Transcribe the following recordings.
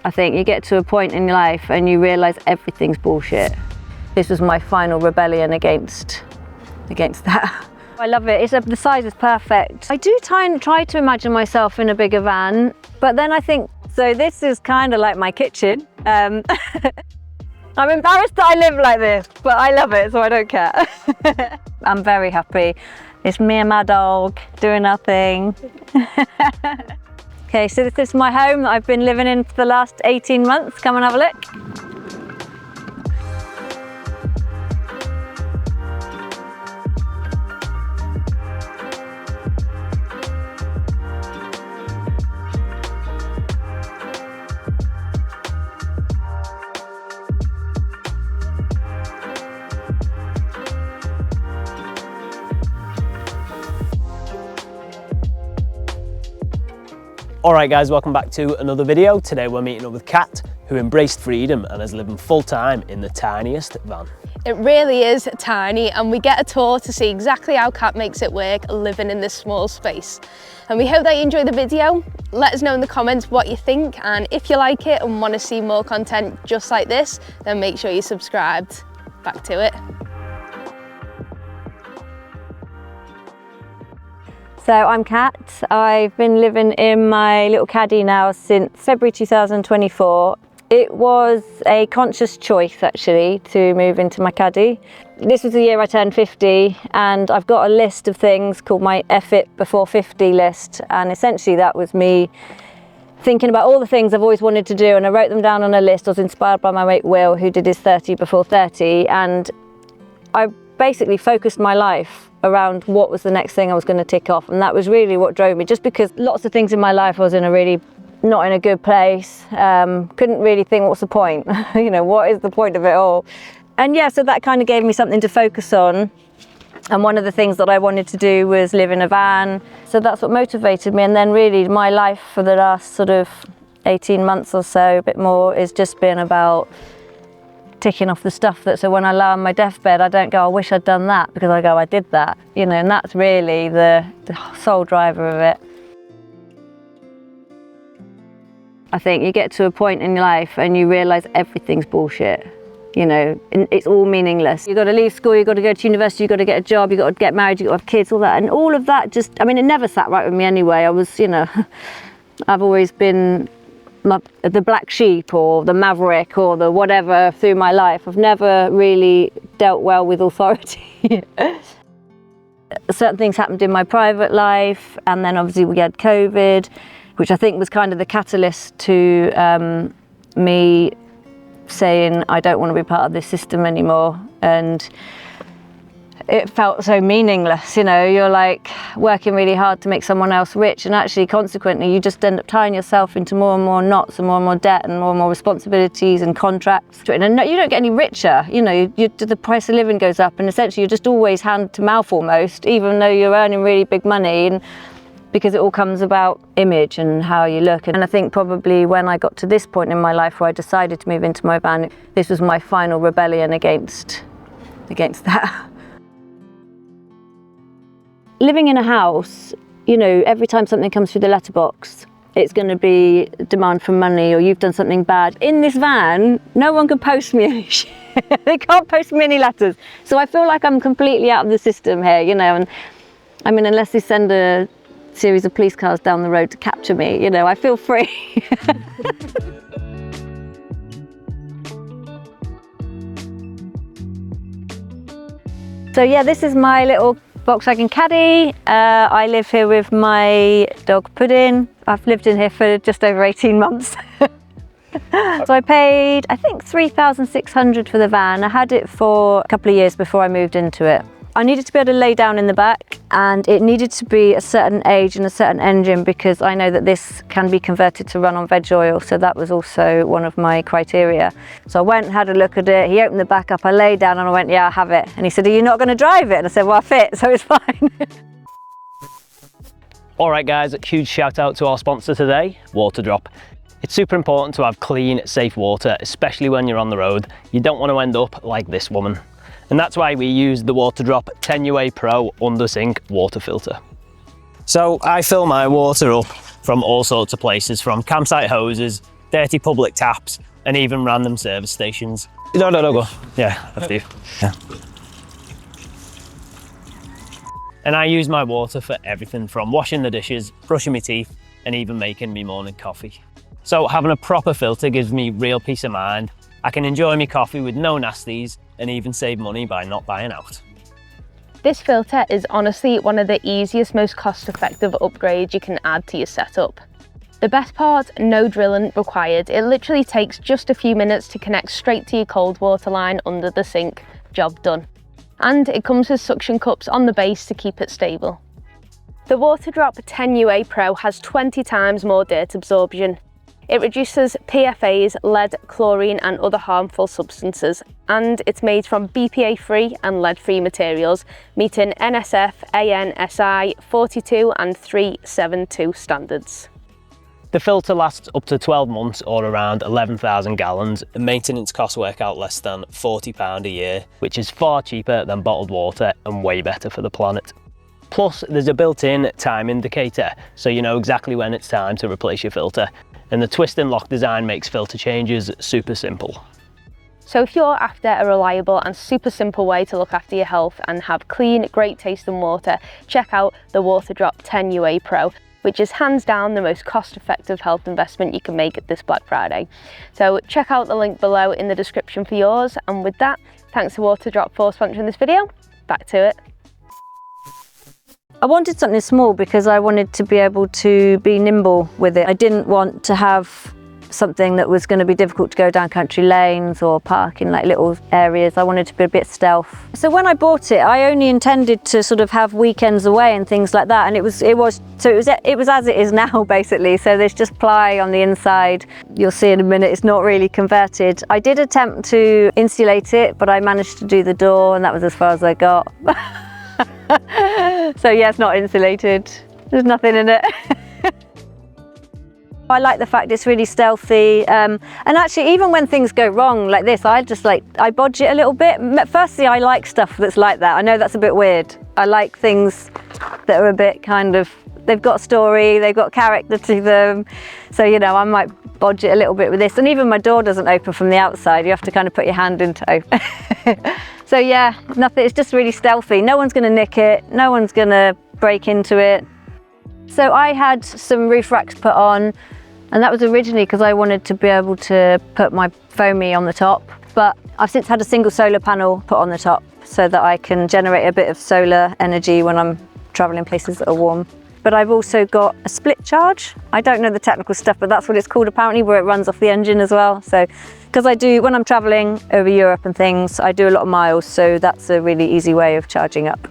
I think you get to a point in life and you realise everything's bullshit. This was my final rebellion against that. I love it. The size is perfect. I do try to imagine myself in a bigger van, but then I think, so this is kind of like my kitchen. I'm embarrassed that I live like this, but I love it, so I don't care. I'm very happy. It's me and my dog doing our thing. Okay, so this is my home that I've been living in for the last 18 months. Come and have a look. Alright guys, welcome back to another video. Today we're meeting up with Kat, who embraced freedom and is living full time in the tiniest van. It really is tiny, and we get a tour to see exactly how Kat makes it work living in this small space. And we hope that you enjoy the video. Let us know in the comments what you think, and if you like it and want to see more content just like this, then make sure you're subscribed. Back to it. So I'm Kat. I've been living in my little caddy now since February 2024. It was a conscious choice actually to move into my caddy. This was the year I turned 50, and I've got a list of things called my F it before 50 list, and essentially that was me thinking about all the things I've always wanted to do, and I wrote them down on a list. I was inspired by my mate Will, who did his 30 before 30, and I basically focused my life around what was the next thing I was going to tick off, and that was really what drove me, just because lots of things in my life I was not in a good place, couldn't really think what's the point, you know, what is the point of it all? And yeah, so that kind of gave me something to focus on, and one of the things that I wanted to do was live in a van, so that's what motivated me. And then really my life for the last sort of 18 months or so, a bit more, is just been about ticking off the stuff that, so when I lie on my deathbed, I don't go, I wish I'd done that, because I go, I did that, you know, and that's really the sole driver of it. I think you get to a point in life and you realise everything's bullshit, you know, it's all meaningless. You've got to leave school, you've got to go to university, you've got to get a job, you've got to get married, you've got to have kids, all that, and all of that just, I mean, it never sat right with me anyway. I was, you know, I've always been the black sheep or the maverick or the whatever through my life. I've never really dealt well with authority. Certain things happened in my private life, and then obviously we had COVID, which I think was kind of the catalyst to me saying I don't want to be part of this system anymore. And it felt so meaningless, you know, you're like working really hard to make someone else rich, and actually consequently you just end up tying yourself into more and more knots and more debt and more responsibilities and contracts. And you don't get any richer, you know, the price of living goes up, and essentially you're just always hand to mouth almost, even though you're earning really big money, and because it all comes about image and how you look. And I think probably when I got to this point in my life where I decided to move into my van, this was my final rebellion against that. Living in a house, you know, every time something comes through the letterbox, it's going to be demand for money, or you've done something bad. In this van, no one can post me any shit. They can't post me any letters. So I feel like I'm completely out of the system here, you know, and I mean, unless they send a series of police cars down the road to capture me, you know, I feel free. So yeah, this is my little Volkswagen Caddy. I live here with my dog Puddin. I've lived in here for just over 18 months. So I paid, I think, 3,600 for the van. I had it for a couple of years before I moved into it. I needed to be able to lay down in the back, and it needed to be a certain age and a certain engine, because I know that this can be converted to run on veg oil, so that was also one of my criteria. So I went and had a look at it. He opened the back up, I lay down and I went, yeah, I'll have it. And he said, are you not going to drive it? And I said, well, I fit, so it's fine. Alright guys, a huge shout out to our sponsor today, Waterdrop. It's super important to have clean, safe water, especially when you're on the road. You don't want to end up like this woman. And that's why we use the Waterdrop 10UA Pro under sink water filter. So I fill my water up from all sorts of places, from campsite hoses dirty public taps, and even random service stations. No, go. Yeah, after you. Yeah. And I use my water for everything from washing the dishes, brushing my teeth, and even making me morning coffee. So having a proper filter gives me real peace of mind. I can enjoy my coffee with no nasties and even save money by not buying out. This filter is honestly one of the easiest, most cost-effective upgrades you can add to your setup. The best part, no drilling required. It literally takes just a few minutes to connect straight to your cold water line under the sink. Job done. And it comes with suction cups on the base to keep it stable. The Waterdrop 10 UA Pro has 20 times more dirt absorption. It reduces PFAs, lead, chlorine and other harmful substances, and it's made from BPA-free and lead-free materials, meeting NSF, ANSI 42 and 372 standards. The filter lasts up to 12 months or around 11,000 gallons, and maintenance costs work out less than £40 a year, which is far cheaper than bottled water and way better for the planet. Plus, there's a built-in time indicator, so you know exactly when it's time to replace your filter, and the twist and lock design makes filter changes super simple. So if you're after a reliable and super simple way to look after your health and have clean, great tasting water, check out the Waterdrop 10 UA Pro, which is hands down the most cost-effective health investment you can make this Black Friday. So check out the link below in the description for yours. And with that, thanks to Waterdrop for sponsoring this video. Back to it. I wanted something small because I wanted to be able to be nimble with it. I didn't want to have something that was going to be difficult to go down country lanes or park in like little areas. I wanted to be a bit stealth. So when I bought it, I only intended to sort of have weekends away and things like that, and it was as it is now basically. So there's just ply on the inside. You'll see in a minute it's not really converted. I did attempt to insulate it, but I managed to do the door and that was as far as I got. So yeah, it's not insulated. There's nothing in it. I like the fact it's really stealthy, and actually even when things go wrong like this, I bodge it a little bit. Firstly, I like stuff that's like that. I know that's a bit weird. I like things that are a bit kind of, they've got a story, they've got character to them. So, you know, I might bodge it a little bit with this. And even my door doesn't open from the outside. You have to kind of put your hand in to open. So yeah, nothing, it's just really stealthy. No one's gonna nick it. No one's gonna break into it. So I had some roof racks put on, and that was originally because I wanted to be able to put my foamy on the top, but I've since had a single solar panel put on the top so that I can generate a bit of solar energy when I'm traveling places that are warm. But I've also got a split charge. I don't know the technical stuff, but that's what it's called apparently, where it runs off the engine as well. So, because when I'm traveling over Europe and things, I do a lot of miles, so that's a really easy way of charging up.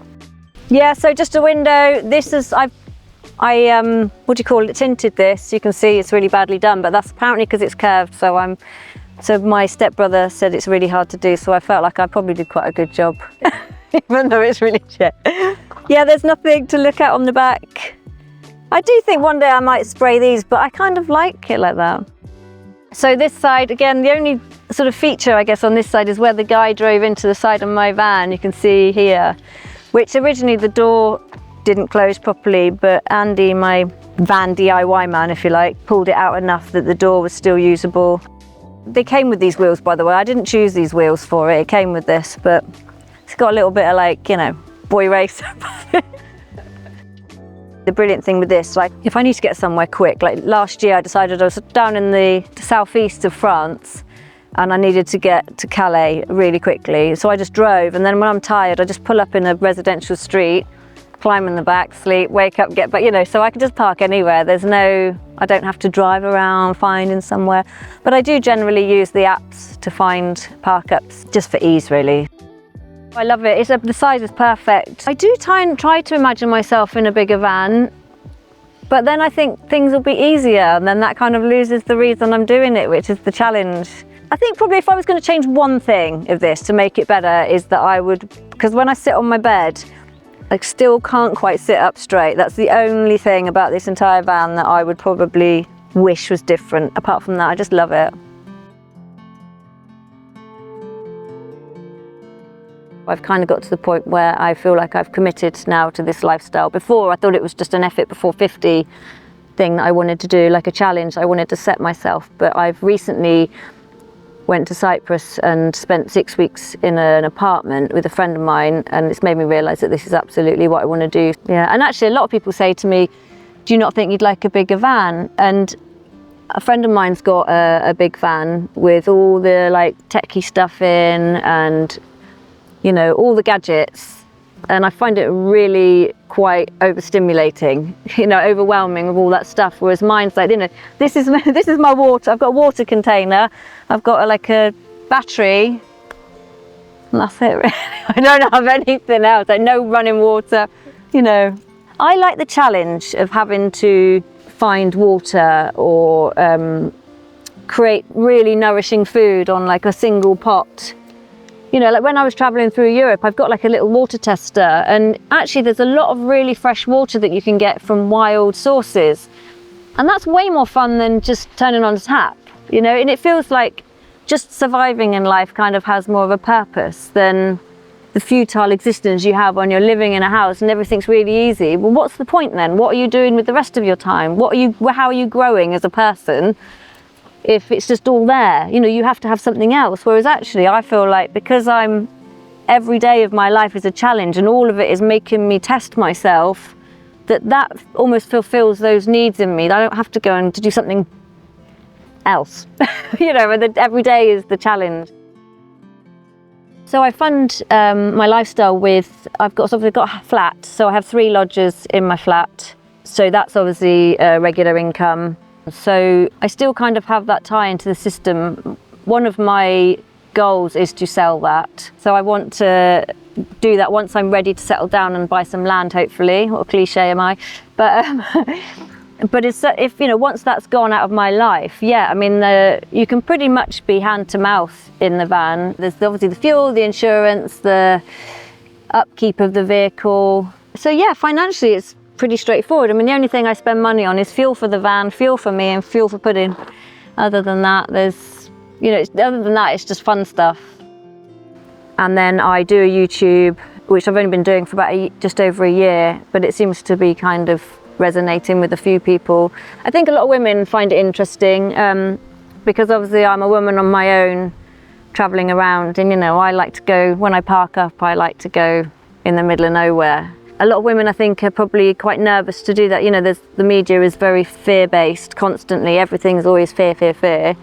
Yeah, so just a window. This is, what do you call it, tinted this. You can see it's really badly done, but that's apparently because it's curved. So my stepbrother said it's really hard to do, so I felt like I probably did quite a good job, even though it's really shit. Yeah, there's nothing to look at on the back. I do think one day I might spray these, but I kind of like it like that. So this side, again, the only sort of feature, I guess, on this side is where the guy drove into the side of my van. You can see here, which originally the door didn't close properly, but Andy, my van DIY man, if you like, pulled it out enough that the door was still usable. They came with these wheels, by the way. I didn't choose these wheels for it. It came with this, but it's got a little bit of like, you know, boy race. The brilliant thing with this, like if I need to get somewhere quick, like last year I decided I was down in the southeast of France and I needed to get to Calais really quickly. So I just drove, and then when I'm tired, I just pull up in a residential street, climb in the back, sleep, wake up, get back, you know, so I can just park anywhere. I don't have to drive around finding somewhere. But I do generally use the apps to find park ups just for ease, really. I love it. The size is perfect. I do try to imagine myself in a bigger van, but then I think things will be easier, and then that kind of loses the reason I'm doing it, which is the challenge. I think probably if I was going to change one thing of this to make it better is that I would, because when I sit on my bed, I still can't quite sit up straight. That's the only thing about this entire van that I would probably wish was different. Apart from that, I just love it. I've kind of got to the point where I feel like I've committed now to this lifestyle. Before, I thought it was just an effort before 50, thing that I wanted to do, like a challenge I wanted to set myself. But I've recently went to Cyprus and spent 6 weeks in an apartment with a friend of mine, and it's made me realise that this is absolutely what I want to do. Yeah, and actually a lot of people say to me, do you not think you'd like a bigger van? And a friend of mine's got a big van with all the like techie stuff in and, you know, all the gadgets. And I find it really quite overstimulating, you know, overwhelming with all that stuff. Whereas mine's like, you know, this is my water. I've got a water container. I've got like a battery. And that's it, really. I don't have anything else. Like no running water, you know. I like the challenge of having to find water or create really nourishing food on like a single pot. You know, like when I was traveling through Europe, I've got like a little water tester, and actually there's a lot of really fresh water that you can get from wild sources. And that's way more fun than just turning on a tap, you know, and it feels like just surviving in life kind of has more of a purpose than the futile existence you have when you're living in a house and everything's really easy. Well, what's the point then? What are you doing with the rest of your time? How are you growing as a person if it's just all there? You know, you have to have something else. Whereas actually I feel like because every day of my life is a challenge and all of it is making me test myself, that almost fulfills those needs in me. I don't have to go and to do something else, you know, and every day is the challenge. So I fund my lifestyle with, I've got a flat, so I have 3 lodgers in my flat. So that's obviously regular income. So I still kind of have that tie into the system. One of my goals is to sell that. So I want to do that once I'm ready to settle down and buy some land, hopefully. What a cliche am I? But it's, if, you know, once that's gone out of my life, yeah, I mean, you can pretty much be hand to mouth in the van. There's obviously the fuel, the insurance, the upkeep of the vehicle. So yeah, financially it's pretty straightforward. I mean, the only thing I spend money on is fuel for the van, fuel for me, and fuel for pudding. Other than that, it's just fun stuff. And then I do a YouTube, which I've only been doing for about just over a year, but it seems to be kind of resonating with a few people. I think a lot of women find it interesting because obviously I'm a woman on my own traveling around, and you know, I like to go, when I park up, I like to go in the middle of nowhere. A lot of women, I think, are probably quite nervous to do that. You know, the media is very fear-based constantly. Everything's always fear, fear, fear.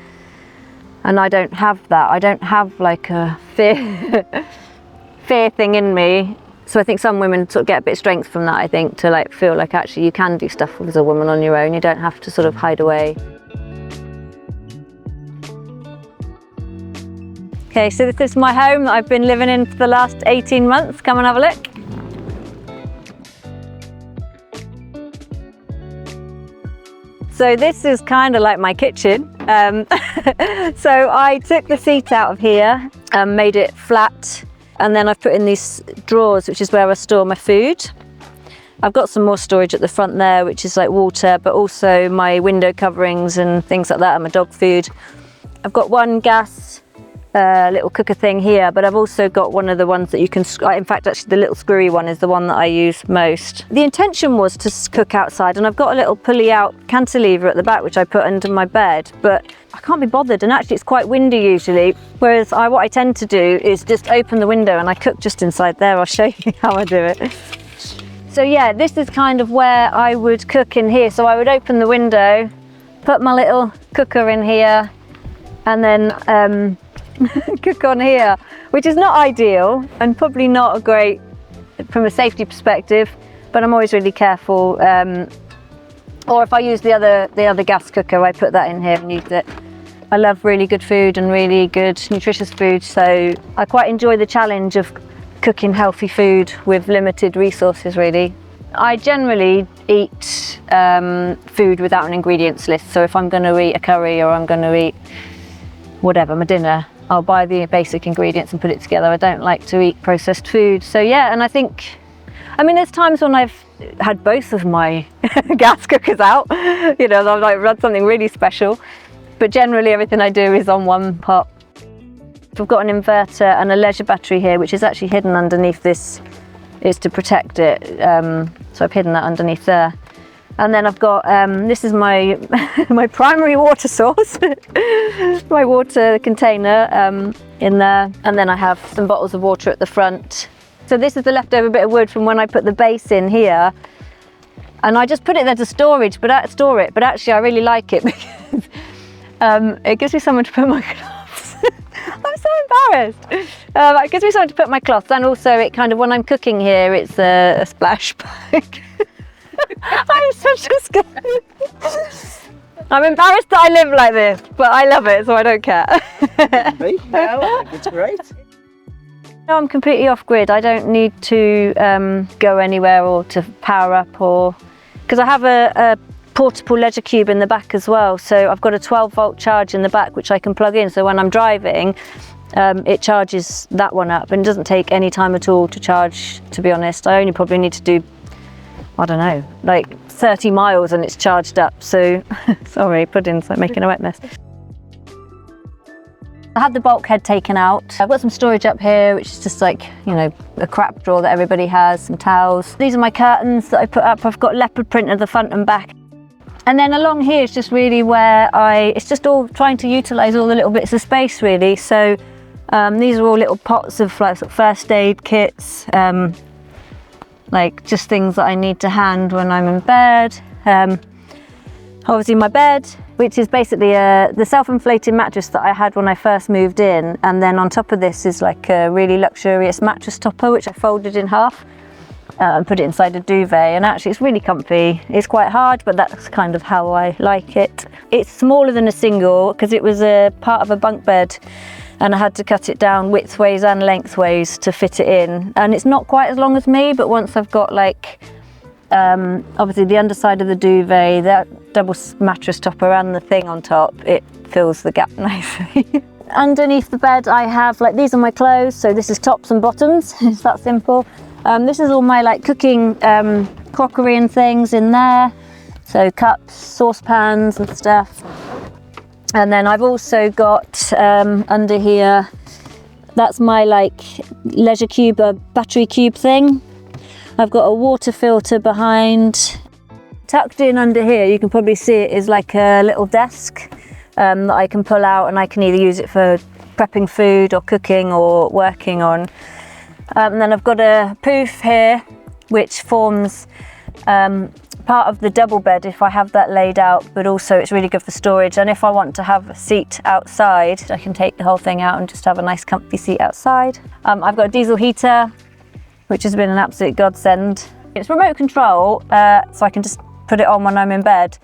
And I don't have that. I don't have like a fear thing in me. So I think some women sort of get a bit of strength from that, I think, to like feel like actually you can do stuff as a woman on your own. You don't have to sort of hide away. Okay, so this is my home that I've been living in for the last 18 months. Come and have a look. So this is kind of like my kitchen. So I took the seat out of here and made it flat. And then I've put in these drawers, which is where I store my food. I've got some more storage at the front there, which is like water, but also my window coverings and things like that, and my dog food. I've got one gas little cooker thing here, but I've also got one of the ones that you can, in fact, actually the little screwy one is the one that I use most. The intention was to cook outside, and I've got a little pulley out cantilever at the back, which I put under my bed, but I can't be bothered, and actually it's quite windy usually, whereas what I tend to do is just open the window and I cook just inside there. I'll show you how I do it. So yeah, this is kind of where I would cook in here. So I would open the window, put my little cooker in here, and then cook on here, which is not ideal and probably not a great from a safety perspective, but I'm always really careful. Or if I use the other gas cooker, I put that in here and use it. I love really good food and really good nutritious food, so I quite enjoy the challenge of cooking healthy food with limited resources, really. I generally eat food without an ingredients list, so if I'm going to eat a curry or I'm going to eat whatever, my dinner, I'll buy the basic ingredients and put it together. I don't like to eat processed food. So yeah, and I think, I mean, there's times when I've had both of my gas cookers out, you know, I've like run something really special, but generally everything I do is on one pot. I've got an inverter and a leisure battery here, which is actually hidden underneath this, is to protect it. So I've hidden that underneath there. And then I've got, this is my my primary water source, my water container in there. And then I have some bottles of water at the front. So this is the leftover bit of wood from when I put the base in here. And I just put it there to store it, but actually I really like it because it gives me somewhere to put my cloths. I'm so embarrassed. It gives me somewhere to put my cloths, and also it kind of, when I'm cooking here, it's a splash bag. I'm such a scum. I'm embarrassed that I live like this, but I love it, so I don't care. No, I think it's great. No, I'm completely off grid. I don't need to go anywhere or to power up, or because I have a portable leisure cube in the back as well. So I've got a 12-volt charge in the back which I can plug in. So when I'm driving, it charges that one up, and it doesn't take any time at all to charge. To be honest, I only probably need to do, I don't know, like 30 miles and it's charged up. So sorry, pudding's like making a wet mess. I had the bulkhead taken out. I've got some storage up here, which is just like, you know, a crap drawer that everybody has, some towels. These are my curtains that I put up. I've got leopard print at the front and back. And then along here is just really where it's just all trying to utilise all the little bits of space really. So these are all little pots of like sort of first aid kits, like just things that I need to hand when I'm in bed. Obviously my bed, which is basically the self-inflating mattress that I had when I first moved in, and then on top of this is like a really luxurious mattress topper which I folded in half and put it inside a duvet, and actually it's really comfy. It's quite hard, but that's kind of how I like it. It's smaller than a single because it was a part of a bunk bed, and I had to cut it down widthways and lengthways to fit it in, and it's not quite as long as me, but once I've got like obviously the underside of the duvet, that double mattress topper and the thing on top, it fills the gap nicely. Underneath the bed I have, like, these are my clothes, so this is tops and bottoms. It's that simple. This is all my like cooking crockery and things in there, so cups, saucepans and stuff. And then I've also got under here, that's my like leisure cube, battery cube thing. I've got a water filter behind. Tucked in under here, you can probably see it, is like a little desk that I can pull out, and I can either use it for prepping food or cooking or working on. And then I've got a poof here, which forms part of the double bed if I have that laid out, but also it's really good for storage. And if I want to have a seat outside, I can take the whole thing out and just have a nice comfy seat outside. I've got a diesel heater, which has been an absolute godsend. It's remote control, so I can just put it on when I'm in bed.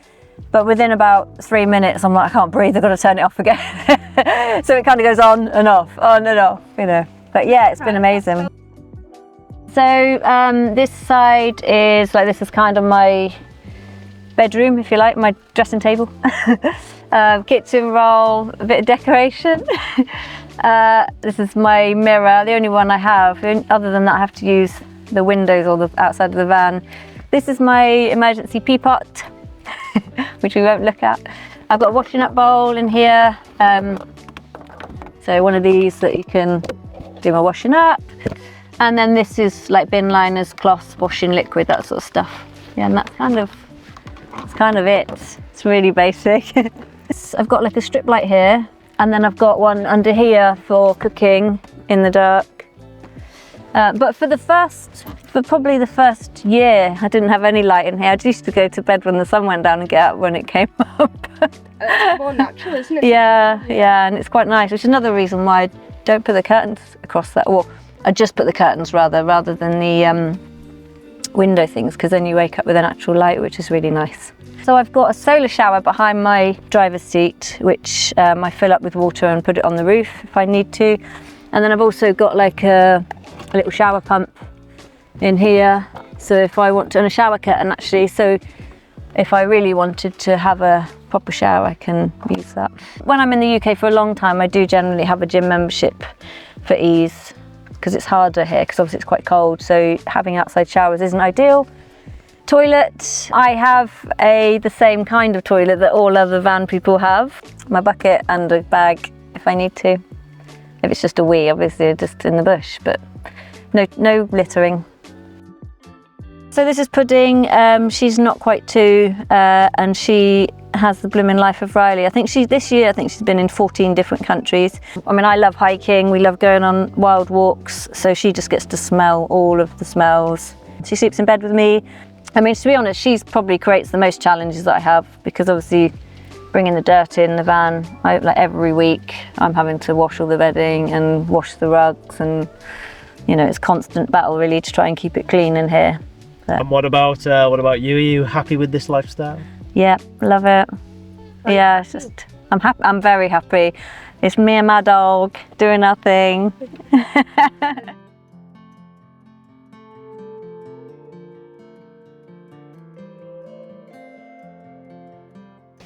But within about 3 minutes, I'm like, I can't breathe, I've got to turn it off again. So it kind of goes on and off, you know. But yeah, it's been amazing. So this side is like, this is kind of my bedroom, if you like, my dressing table. Kitchen roll, a bit of decoration. This is my mirror, the only one I have. Other than that, I have to use the windows or the outside of the van. This is my emergency pea pot, which we won't look at. I've got a washing up bowl in here. So one of these that you can do my washing up. And then this is like bin liners, cloths, washing liquid, that sort of stuff. Yeah, and that's kind of it. It's really basic. I've got like a strip light here, and then I've got one under here for cooking in the dark. But for probably the first year, I didn't have any light in here. I just used to go to bed when the sun went down and get up when it came up. It's more natural, isn't it? Yeah, and it's quite nice, which is another reason why I don't put the curtains across that, or I just put the curtains rather than the window things, because then you wake up with a natural light, which is really nice. So I've got a solar shower behind my driver's seat, which I fill up with water and put it on the roof if I need to. And then I've also got like a little shower pump in here. So if I want to, and a shower curtain actually, so if I really wanted to have a proper shower, I can use that. When I'm in the UK for a long time, I do generally have a gym membership for ease, because it's harder here, because obviously it's quite cold. So having outside showers isn't ideal. Toilet, I have the same kind of toilet that all other van people have. My bucket and a bag if I need to. If it's just a wee, obviously just in the bush, but no littering. So this is Pudding. She's not quite 2, and she has the blooming life of Riley. I think this year she's been in 14 different countries. I mean, I love hiking. We love going on wild walks. So she just gets to smell all of the smells. She sleeps in bed with me. I mean, to be honest, she probably creates the most challenges that I have, because obviously bringing the dirt in the van, like every week, I'm having to wash all the bedding and wash the rugs, and you know, it's constant battle really to try and keep it clean in here. And what about you? Are you happy with this lifestyle? Yeah, love it. Yeah, it's just, I'm happy. I'm very happy. It's me and my dog doing our thing.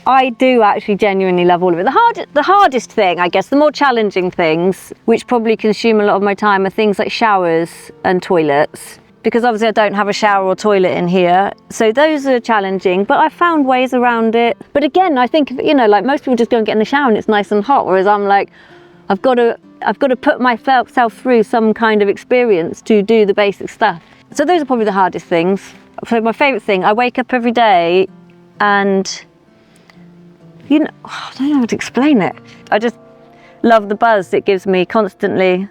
I do actually genuinely love all of it. The hardest thing, I guess, the more challenging things, which probably consume a lot of my time, are things like showers and toilets. Because obviously I don't have a shower or toilet in here. So those are challenging, but I found ways around it. But again, I think, you know, like most people just go and get in the shower and it's nice and hot, whereas I'm like, I've got to put myself through some kind of experience to do the basic stuff. So those are probably the hardest things. So my favourite thing, I wake up every day and, you know, I don't know how to explain it. I just love the buzz it gives me constantly.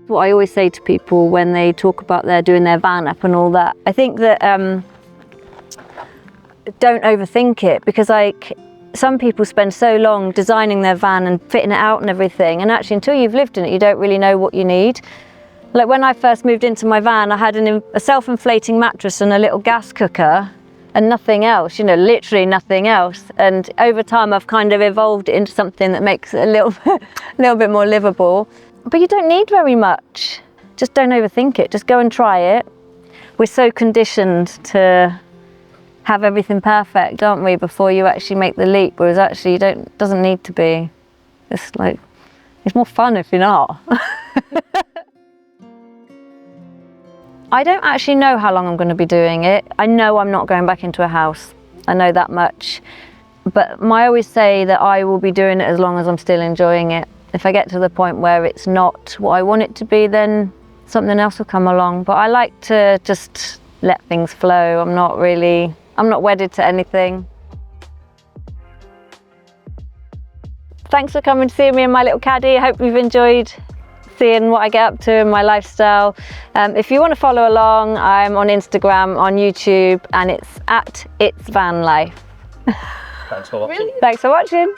What I always say to people when they talk about doing their van up and all that, I think that don't overthink it, because like some people spend so long designing their van and fitting it out and everything, and actually until you've lived in it you don't really know what you need. Like when I first moved into my van, I had a self-inflating mattress and a little gas cooker and nothing else, you know, literally nothing else. And over time I've kind of evolved it into something that makes it a little bit more livable. But you don't need very much. Just don't overthink it. Just go and try it. We're so conditioned to have everything perfect, aren't we, before you actually make the leap, whereas actually doesn't need to be. It's like, it's more fun if you're not. I don't actually know how long I'm going to be doing it. I know I'm not going back into a house. I know that much. But I always say that I will be doing it as long as I'm still enjoying it. If I get to the point where it's not what I want it to be, then something else will come along. But I like to just let things flow. I'm not wedded to anything. Thanks for coming to see me in my little caddy. I hope you've enjoyed seeing what I get up to in my lifestyle. If you want to follow along, I'm on Instagram, on YouTube, and it's @itsvanlife. Thanks for watching. Really? Thanks for watching.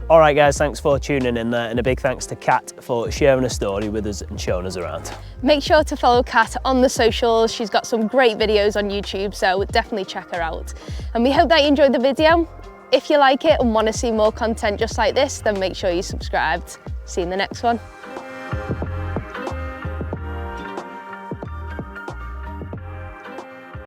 All right guys, thanks for tuning in there, and a big thanks to Kat for sharing a story with us and showing us around. Make sure to follow Kat on the socials. She's got some great videos on YouTube, so definitely check her out. And we hope that you enjoyed the video. If you like it and want to see more content just like this, then make sure you're subscribed. See you in the next one.